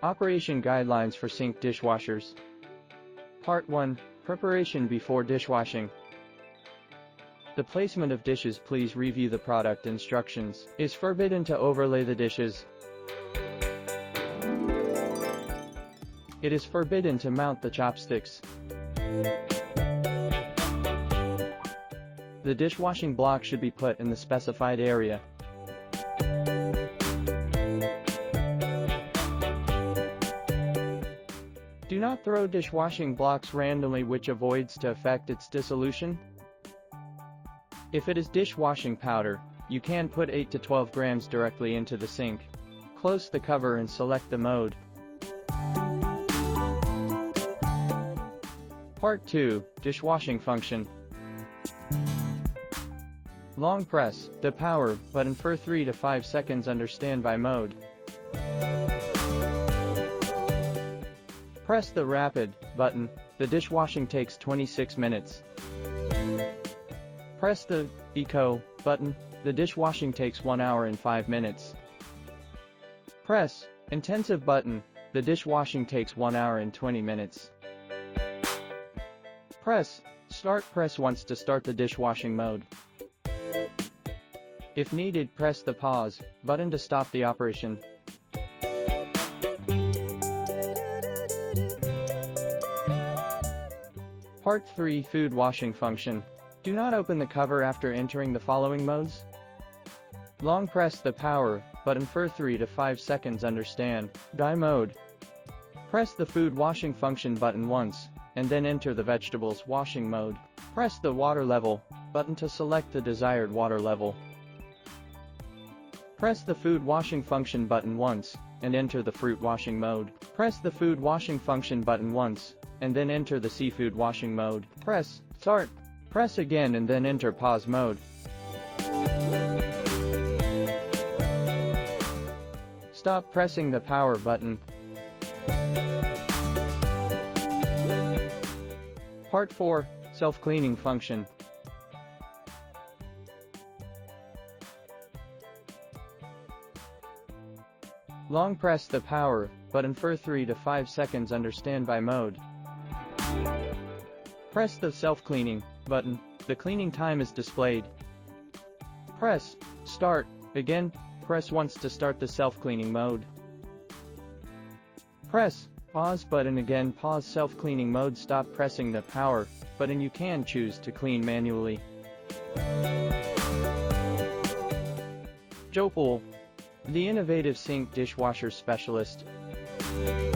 Operation Guidelines for Sink Dishwashers. Part 1. Preparation before dishwashing. The placement of dishes. Please review the product instructions. Is forbidden to overlay the dishes. It is forbidden to mount the chopsticks. The dishwashing block should be put in the specified area. Do not throw dishwashing blocks randomly, which avoids to affect its dissolution. If it is dishwashing powder, you can put 8 to 12 grams directly into the sink. Close the cover and select the mode. Part 2. Dishwashing function. Long press the power button for 3 to 5 seconds under standby mode. Press the rapid button. The dishwashing takes 26 minutes. Press the eco button. The dishwashing takes 1 hour and 5 minutes. Press intensive button. The dishwashing takes 1 hour and 20 minutes. Press start. Press once to start the dishwashing mode. If needed, press the pause button to stop the operation. Part 3. Food washing function. Do not open the cover after entering the following modes. Long press the power button for 3 to 5 seconds under standby mode. Press the food washing function button once, and then enter the vegetables washing mode. Press the water level button to select the desired water level. Press the food washing function button once, and enter the fruit washing mode. Press the food washing function button once, and then enter the seafood washing mode. Press start. Press again and then enter pause mode. Stop pressing the power button. Part 4. Self-cleaning function. Long press the power button for 3 to 5 seconds under standby mode. Press the self-cleaning button. The cleaning time is displayed. Press start again. Press once to start the self-cleaning mode. Press pause button again. Pause self-cleaning mode. Stop pressing the power button. You can choose to clean manually. Jopal, the innovative sink dishwasher specialist.